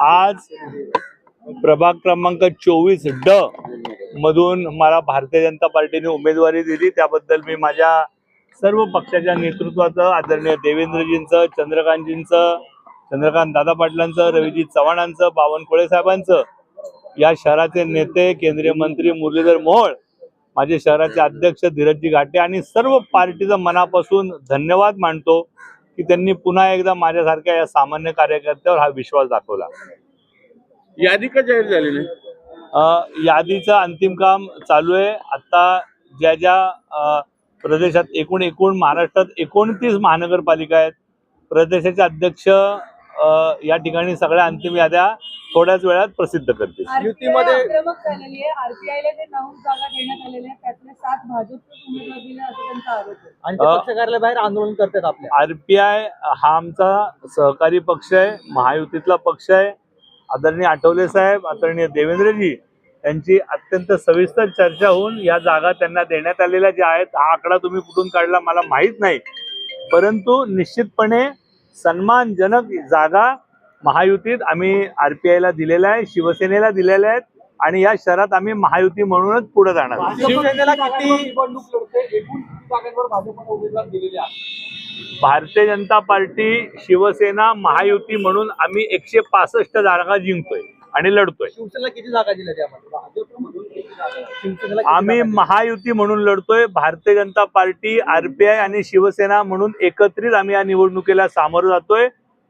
आज प्रभाग क्रमांक 24D मधून मला भारतीय जनता पार्टीने उमेदवारी दिली, त्याबद्दल मी माझ्या सर्व पक्षाच्या नेतृत्वाचं, आदरणीय देवेंद्रजींचं, चंद्रकांत दादा पाटलांचं, रविजी चव्हाणांचं, बावनकुळे साहेबांचं, या शहराचे नेते, केंद्रीय मंत्री मुरलीधर मोहोळ, माझे शहराचे अध्यक्ष धीरजजी घाटे आणि सर्व पार्टीचा मनापासून धन्यवाद मानतो की त्यांनी पुन्हा एकदा माझ्यासारख्या या सामान्य कार्यकर्त्यावर हा विश्वास दाखवला. यादी का जाहीर झाली नाही? यादीचं अंतिम काम चालू आहे. आता ज्या प्रदेशात एकूण महाराष्ट्रात 29 महानगरपालिका आहेत. प्रदेशाचे अध्यक्ष या ठिकाणी सगळ्या अंतिम याद्या थोड्याच वेळात प्रसिद्ध करतील. युतीमध्ये आक्रमक झालेली आहे. आरपीआयला जे 9 जागा देण्यात आलेल्या आहेत त्यातले 7 भाजपचे उमेदवार दिले असं त्यांचा आरोप आहे. आणि ते पक्ष कार्यालयाबाहेर आंदोलन करतात. आपल्या आरपीआय हा आमचा सहकारी पक्ष आहे, महायुतीतला पक्ष आहे. आदरणीय आठवले साहेब, आदरणीय देवेंद्रजी यांची अत्यंत सविस्तर चर्चा होऊन या जागा त्यांना देण्यात आलेल्या ज्या आहेत, हा आकडा तुम्ही कुठून काढला मला माहीत नाही, परंतु निश्चितपणे सन्मानजनक जागा महायुतीत आम्ही आरपीआयला दिलेल्या आहे, शिवसेनेला दिलेल्या आहेत आणि या शहरात आम्ही महायुती म्हणूनच पुढे जाणार. शिवसेनेला किती निवडणूक लढते, एकूण जागांवर भाजपने उमेदवार दिलेले आहेत? भारतीय जनता पार्टी, शिवसेना, महायुती म्हणून आम्ही 165 जागा जिंकतोय आणि लढतोय. शिवसेनेला किती जागा दिल्या त्यामध्ये? आम्ही महायुती म्हणून लढतोय. भारतीय जनता पार्टी, आरपीआय आणि शिवसेना म्हणून एकत्रित आम्ही या निवडणुकीला सामोरं जातोय.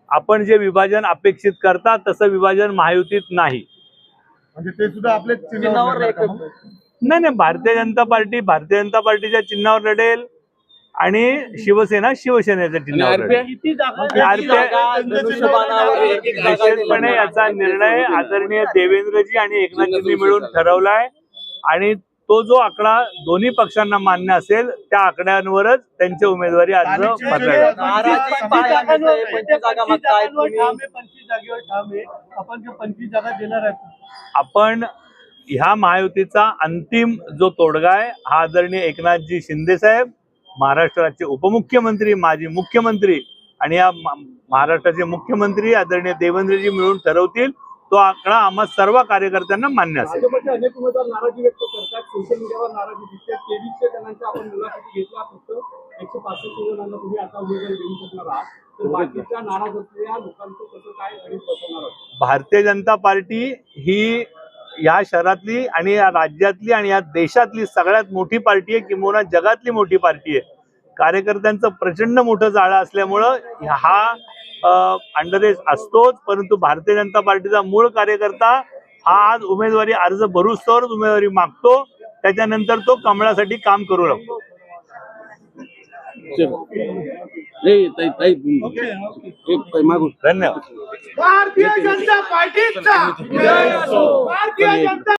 आपण जे विभाजन अपेक्षित करता तसं विभाजन महायुतीत नाही. म्हणजे ते सुद्धा आपल्या चिन्हावर नाही. भारतीय जनता पार्टीच्या चिन्हावर लढेल आणि शिवसेना शिवसेनेच्या चिन्हावर लढेल. निश्चितपणे याचा निर्णय आदरणीय देवेंद्रजी आणि एकनाथजींनी मिळून ठरवलाय आणि तो जो आकडा दोन्ही पक्षांना मान्य असेल त्या आकड्यांवरच त्यांचे उमेदवारी अर्ज भरले. आपण ह्या महायुतीचा अंतिम जो तोडगा आहे हा आदरणीय एकनाथजी शिंदे साहेब, महाराष्ट्राचे उपमुख्यमंत्री, माजी मुख्यमंत्री आणि या महाराष्ट्राचे मुख्यमंत्री आदरणीय देवेंद्रजी मिळून ठरवतील. तो आकडा आम्हा सर्व कार्यकर्त्यांना मान्य असेल. अनेक उमेदवार नाराजी व्यक्त करतात, सोशल मीडियावर नाराजी दिसते. 2300 जणांच्या आपण मुलाखती घेतल्या, फक्त 165 जणांना तुम्ही आता उमेदवारी देऊ शकणार आहात. तर बाकीच्या नाराज असलेल्या लोकांचं कसं काय गणित बसवणार आहात? भारतीय जनता पार्टी ही या शहरातली आणि या राज्यातली आणि या देशातली सगळ्यात मोठी पार्टी आहे, किंबहुना जगातली मोठी पार्टी आहे. कार्यकर्त्यांचं प्रचंड मोठं जाळं असल्यामुळं हा अंडरेज असतोच, परंतु भारतीय जनता पार्टीचा मूळ कार्यकर्ता हा आज उमेदवारी अर्ज भरूस्तोवर उमेदवारी मागतो, त्याच्यानंतर तो कमळासाठी काम करू लागतो. धन्यवाद. भारतीय जनता पार्टीचा